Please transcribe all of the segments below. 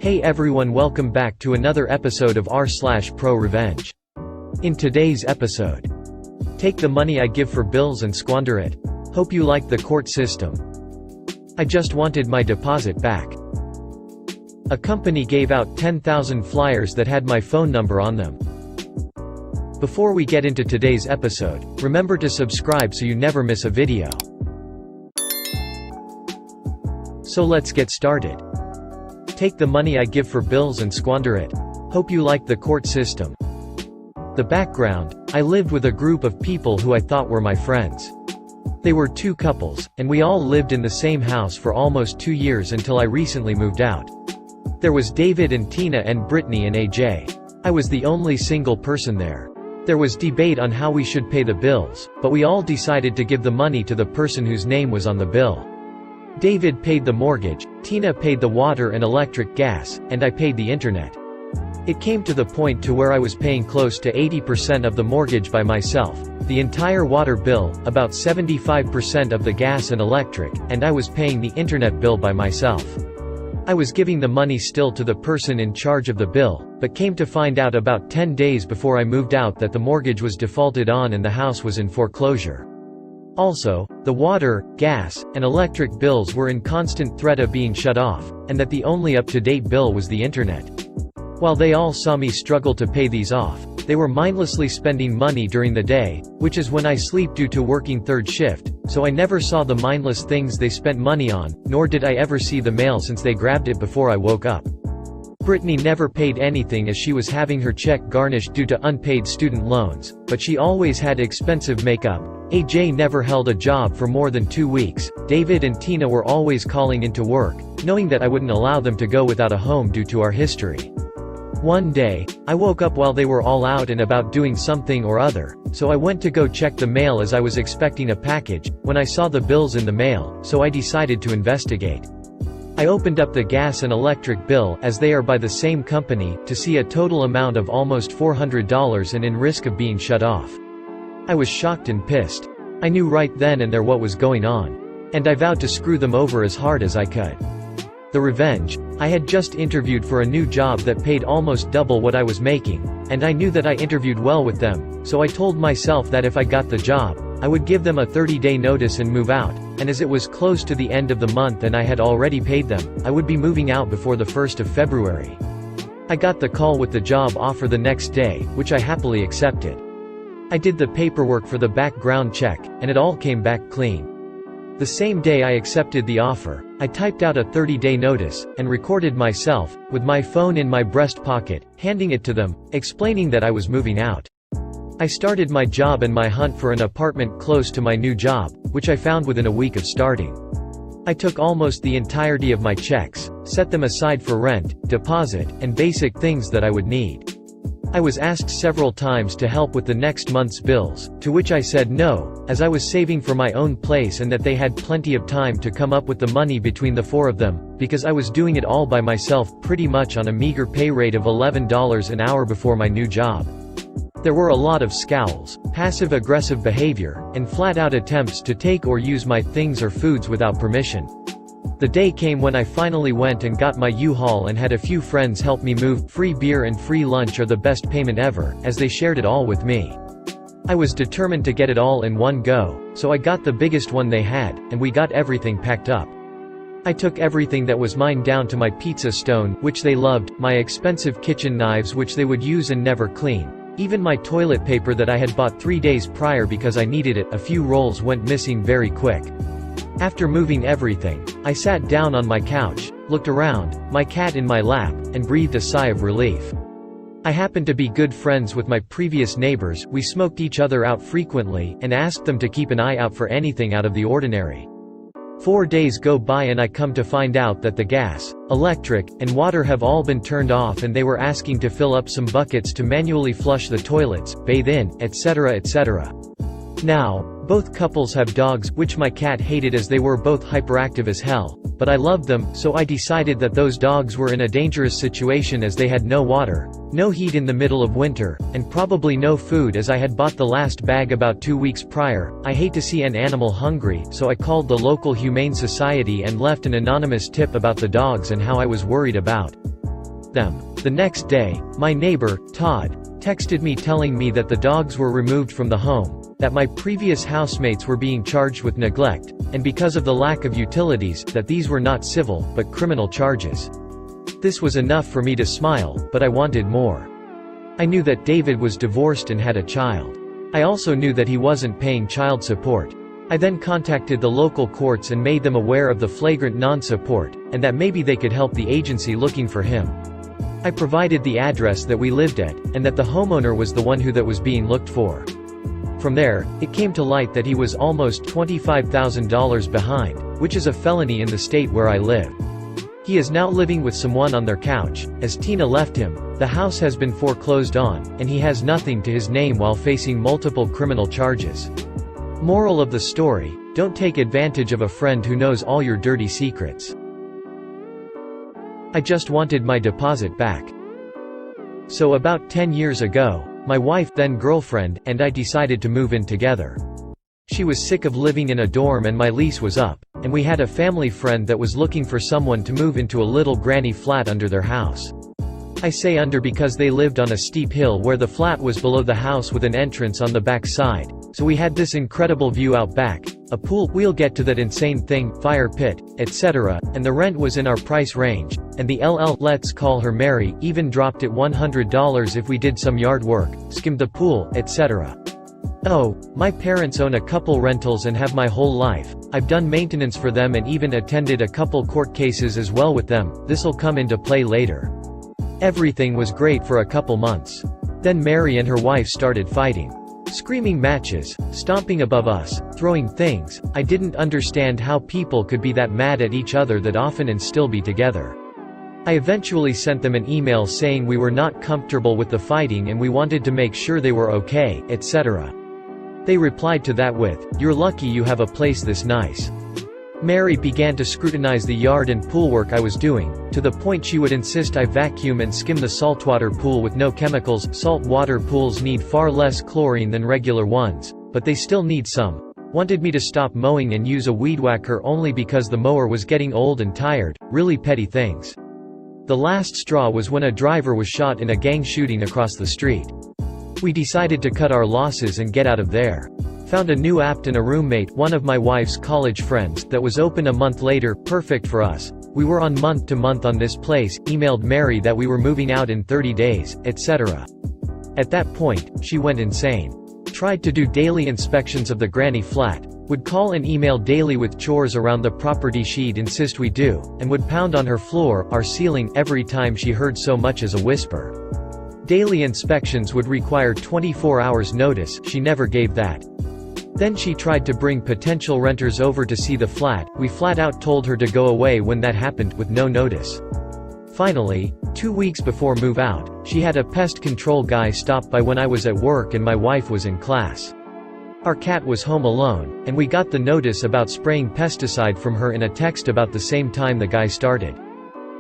Hey everyone, welcome back to another episode of r/ProRevenge. In today's episode, take the money I give for bills and squander it. Hope you like the court system. I just wanted my deposit back. A company gave out 10,000 flyers that had my phone number on them. Before we get into today's episode, remember to subscribe so you never miss a video. So let's get started. Take the money I give for bills and squander it. Hope you like the court system. The background: I lived with a group of people who I thought were my friends. They were two couples, and we all lived in the same house for almost 2 years until I recently moved out. There was David and Tina and Brittany and AJ. I was the only single person there. There was debate on how we should pay the bills, but we all decided to give the money to the person whose name was on the bill. David paid the mortgage, Tina paid the water and electric gas, and I paid the internet. It came to the point to where I was paying close to 80% of the mortgage by myself, the entire water bill, about 75% of the gas and electric, and I was paying the internet bill by myself. I was giving the money still to the person in charge of the bill, but came to find out about 10 days before I moved out that the mortgage was defaulted on and the house was in foreclosure. Also, the water, gas, and electric bills were in constant threat of being shut off, and that the only up-to-date bill was the internet. While they all saw me struggle to pay these off, they were mindlessly spending money during the day, which is when I sleep due to working third shift, so I never saw the mindless things they spent money on, nor did I ever see the mail since they grabbed it before I woke up. Brittany never paid anything as she was having her check garnished due to unpaid student loans, but she always had expensive makeup. AJ never held a job for more than 2 weeks. David and Tina were always calling into work, knowing that I wouldn't allow them to go without a home due to our history. One day, I woke up while they were all out and about doing something or other, so I went to go check the mail as I was expecting a package, when I saw the bills in the mail, so I decided to investigate. I opened up the gas and electric bill, as they are by the same company, to see a total amount of almost $400 and in risk of being shut off. I was shocked and pissed. I knew right then and there what was going on. And I vowed to screw them over as hard as I could. The revenge: I had just interviewed for a new job that paid almost double what I was making, and I knew that I interviewed well with them, so I told myself that if I got the job, I would give them a 30-day notice and move out, and as it was close to the end of the month and I had already paid them, I would be moving out before the 1st of February. I got the call with the job offer the next day, which I happily accepted. I did the paperwork for the background check, and it all came back clean. The same day I accepted the offer, I typed out a 30-day notice, and recorded myself, with my phone in my breast pocket, handing it to them, explaining that I was moving out. I started my job and my hunt for an apartment close to my new job, which I found within a week of starting. I took almost the entirety of my checks, set them aside for rent, deposit, and basic things that I would need. I was asked several times to help with the next month's bills, to which I said no, as I was saving for my own place and that they had plenty of time to come up with the money between the 4 of them, because I was doing it all by myself pretty much on a meager pay rate of $11 an hour before my new job. There were a lot of scowls, passive-aggressive behavior, and flat-out attempts to take or use my things or foods without permission. The day came when I finally went and got my U-Haul and had a few friends help me move. Free beer and free lunch are the best payment ever, as they shared it all with me. I was determined to get it all in one go, so I got the biggest one they had, and we got everything packed up. I took everything that was mine down to my pizza stone, which they loved, my expensive kitchen knives which they would use and never clean, even my toilet paper that I had bought 3 days prior because I needed it. A few rolls went missing very quick. After moving everything, I sat down on my couch, looked around, my cat in my lap, and breathed a sigh of relief. I happened to be good friends with my previous neighbors. We smoked each other out frequently, and asked them to keep an eye out for anything out of the ordinary. 4 days go by and I come to find out that the gas, electric, and water have all been turned off, and they were asking to fill up some buckets to manually flush the toilets, bathe in, etc. etc. Now, both couples have dogs, which my cat hated as they were both hyperactive as hell, but I loved them, so I decided that those dogs were in a dangerous situation as they had no water, no heat in the middle of winter, and probably no food as I had bought the last bag about 2 weeks prior. I hate to see an animal hungry, so I called the local humane society and left an anonymous tip about the dogs and how I was worried about them. The next day, my neighbor, Todd, texted me telling me that the dogs were removed from the home, that my previous housemates were being charged with neglect, and because of the lack of utilities, that these were not civil, but criminal charges. This was enough for me to smile, but I wanted more. I knew that David was divorced and had a child. I also knew that he wasn't paying child support. I then contacted the local courts and made them aware of the flagrant non-support, and that maybe they could help the agency looking for him. I provided the address that we lived at, and that the homeowner was the one that was being looked for. From there, it came to light that he was almost $25,000 behind, which is a felony in the state where I live. He is now living with someone on their couch. As Tina left him, the house has been foreclosed on, and he has nothing to his name while facing multiple criminal charges. Moral of the story: don't take advantage of a friend who knows all your dirty secrets. I just wanted my deposit back. So about 10 years ago, my wife, then girlfriend, and I decided to move in together. She was sick of living in a dorm and my lease was up, and we had a family friend that was looking for someone to move into a little granny flat under their house. I say under because they lived on a steep hill where the flat was below the house with an entrance on the back side, so we had this incredible view out back, a pool, we'll get to that insane thing, fire pit, etc., and the rent was in our price range, and the let's call her Mary, even dropped it $100 if we did some yard work, skimmed the pool, etc. Oh, my parents own a couple rentals and have my whole life. I've done maintenance for them and even attended a couple court cases as well with them. This'll come into play later. Everything was great for a couple months. Then Mary and her wife started fighting. Screaming matches, stomping above us, throwing things. I didn't understand how people could be that mad at each other that often and still be together. I eventually sent them an email saying we were not comfortable with the fighting and we wanted to make sure they were okay, etc. They replied to that with, "You're lucky you have a place this nice." Mary began to scrutinize the yard and pool work I was doing, to the point she would insist I vacuum and skim the saltwater pool with no chemicals. Saltwater pools need far less chlorine than regular ones, but they still need some. Wanted me to stop mowing and use a weed whacker only because the mower was getting old and tired. Really petty things. The last straw was when a driver was shot in a gang shooting across the street. We decided to cut our losses and get out of there. Found a new apt and a roommate, one of my wife's college friends, that was open a month later, perfect for us. We were on month to month on this place, emailed Mary that we were moving out in 30 days, etc. At that point, she went insane. Tried to do daily inspections of the granny flat, would call and email daily with chores around the property she'd insist we do, and would pound on her floor, our ceiling, every time she heard so much as a whisper. Daily inspections would require 24 hours notice, she never gave that. Then she tried to bring potential renters over to see the flat. We flat out told her to go away when that happened, with no notice. Finally, 2 weeks before move out, she had a pest control guy stop by when I was at work and my wife was in class. Our cat was home alone, and we got the notice about spraying pesticide from her in a text about the same time the guy started.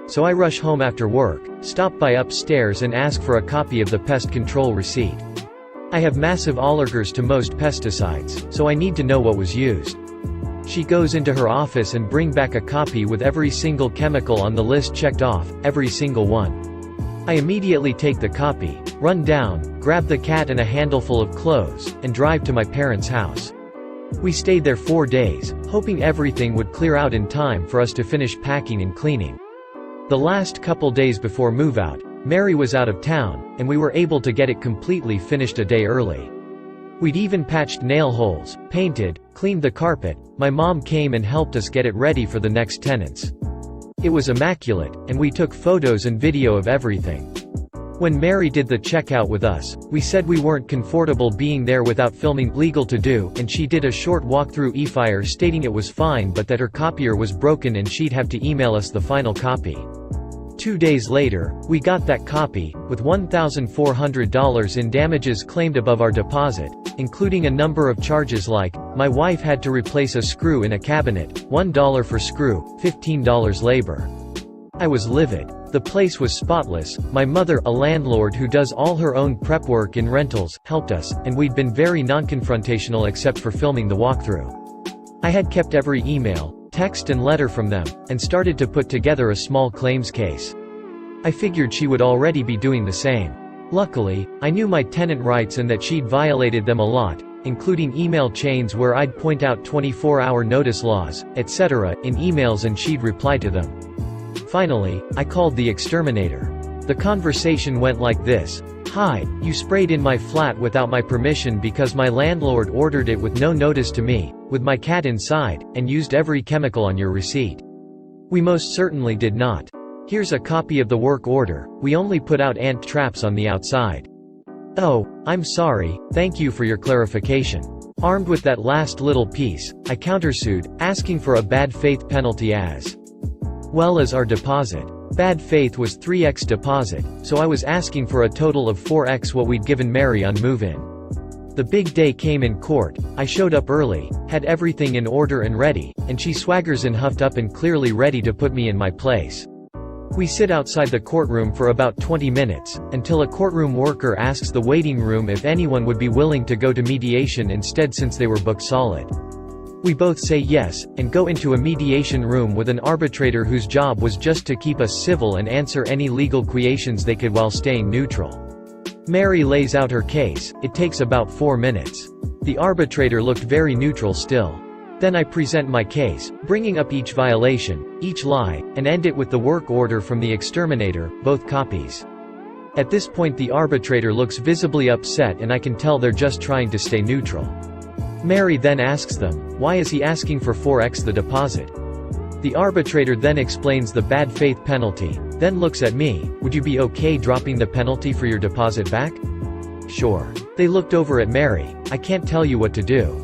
So I rush home after work, stop by upstairs and ask for a copy of the pest control receipt. I have massive allergies to most pesticides, so I need to know what was used. She goes into her office and bring back a copy with every single chemical on the list checked off, every single one. I immediately take the copy, run down, grab the cat and a handful of clothes, and drive to my parents' house. We stayed there 4 days, hoping everything would clear out in time for us to finish packing and cleaning. The last couple days before move-out, Mary was out of town, and we were able to get it completely finished a day early. We'd even patched nail holes, painted, cleaned the carpet. My mom came and helped us get it ready for the next tenants. It was immaculate, and we took photos and video of everything. When Mary did the checkout with us, we said we weren't comfortable being there without filming, legal to do, and she did a short walkthrough e-fire stating it was fine but that her copier was broken and she'd have to email us the final copy. 2 days later, we got that copy, with $1,400 in damages claimed above our deposit, including a number of charges like, my wife had to replace a screw in a cabinet, $1 for screw, $15 labor. I was livid. The place was spotless. My mother, a landlord who does all her own prep work in rentals, helped us, and we'd been very non-confrontational except for filming the walkthrough. I had kept every email, text and letter from them, and started to put together a small claims case. I figured she would already be doing the same. Luckily, I knew my tenant rights and that she'd violated them a lot, including email chains where I'd point out 24-hour notice laws, etc., in emails and she'd reply to them. Finally, I called the exterminator. The conversation went like this. "Hi, you sprayed in my flat without my permission because my landlord ordered it with no notice to me, with my cat inside, and used every chemical on your receipt. We most certainly did not. Here's a copy of the work order, we only put out ant traps on the outside." "Oh, I'm sorry, thank you for your clarification." Armed with that last little piece, I countersued, asking for a bad faith penalty as well as our deposit. Bad faith was 3x deposit, so I was asking for a total of 4x what we'd given Mary on move-in. The big day came in court. I showed up early, had everything in order and ready, and she swaggers in huffed up and clearly ready to put me in my place. We sit outside the courtroom for about 20 minutes, until a courtroom worker asks the waiting room if anyone would be willing to go to mediation instead since they were booked solid. We both say yes, and go into a mediation room with an arbitrator whose job was just to keep us civil and answer any legal questions they could while staying neutral. Mary lays out her case. It takes about 4 minutes. The arbitrator looked very neutral still. Then I present my case, bringing up each violation, each lie, and end it with the work order from the exterminator, both copies. At this point the arbitrator looks visibly upset and I can tell they're just trying to stay neutral. Mary then asks them, why is he asking for 4x the deposit? The arbitrator then explains the bad faith penalty, then looks at me, would you be okay dropping the penalty for your deposit back? Sure. They looked over at Mary, I can't tell you what to do.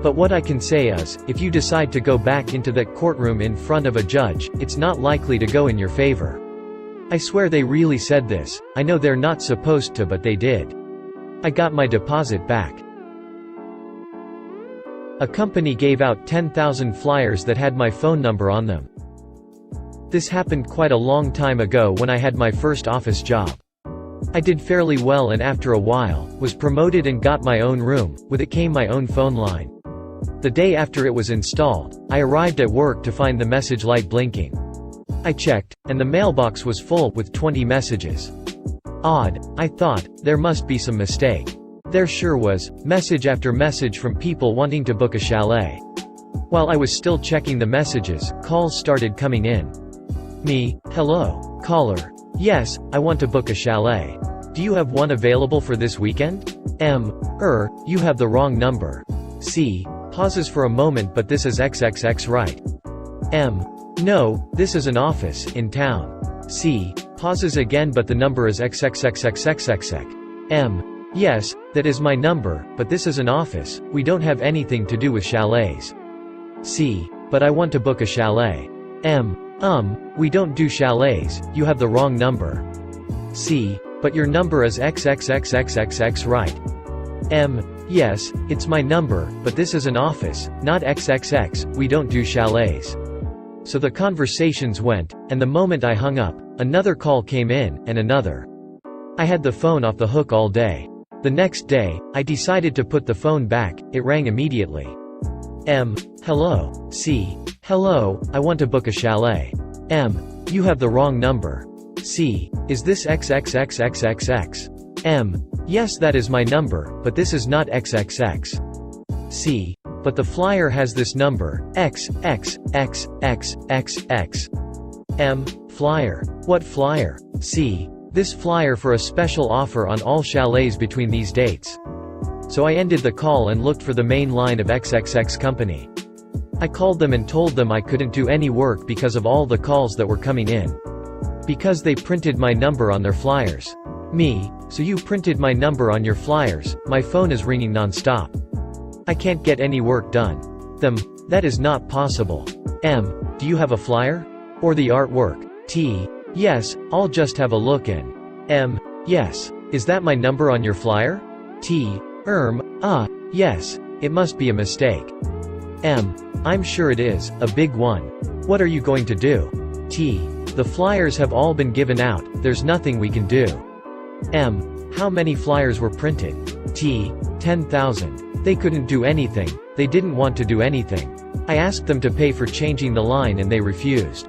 But what I can say is, if you decide to go back into that courtroom in front of a judge, it's not likely to go in your favor. I swear they really said this. I know they're not supposed to, but they did. I got my deposit back. A company gave out 10,000 flyers that had my phone number on them. This happened quite a long time ago when I had my first office job. I did fairly well and after a while, was promoted and got my own room, with it came my own phone line. The day after it was installed, I arrived at work to find the message light blinking. I checked, and the mailbox was full, with 20 messages. Odd, I thought, there must be some mistake. There sure was, message after message from people wanting to book a chalet. While I was still checking the messages, calls started coming in. Me, hello. Caller. Yes, I want to book a chalet. Do you have one available for this weekend? You have the wrong number. C. Pauses for a moment but this is XXX right. No, this is an office, in town. C. Pauses again but the number is XXXXXXXX. Yes, that is my number, but this is an office, we don't have anything to do with chalets. C. But I want to book a chalet. We don't do chalets, you have the wrong number. C. But your number is XXXXXX right. Yes, it's my number, but this is an office, not XXX, we don't do chalets. So the conversations went, and the moment I hung up, another call came in, and another. I had the phone off the hook all day. The next day, I decided to put the phone back. It rang immediately. Hello. C. Hello, I want to book a chalet. You have the wrong number. C. Is this XXXXXX? Yes, that is my number, but this is not XXX. C. But the flyer has this number, XXXXXX. Flyer. What flyer? C. This flyer for a special offer on all chalets between these dates. So I ended the call and looked for the main line of XXX company. I called them and told them I couldn't do any work because of all the calls that were coming in. Because they printed my number on their flyers. Me, so you printed my number on your flyers, my phone is ringing non-stop. I can't get any work done. Them, that is not possible. Do you have a flyer? Or the artwork? T. Yes, I'll just have a look in. Yes. Is that my number on your flyer? T. Yes. It must be a mistake. I'm sure it is, a big one. What are you going to do? T. The flyers have all been given out, there's nothing we can do. How many flyers were printed? T. 10,000. They couldn't do anything, they didn't want to do anything. I asked them to pay for changing the line and they refused.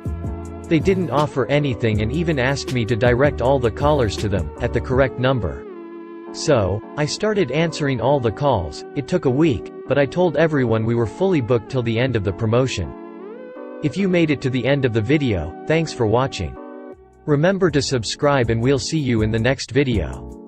They didn't offer anything and even asked me to direct all the callers to them, at the correct number. So, I started answering all the calls. It took a week, but I told everyone we were fully booked till the end of the promotion. If you made it to the end of the video, thanks for watching. Remember to subscribe and we'll see you in the next video.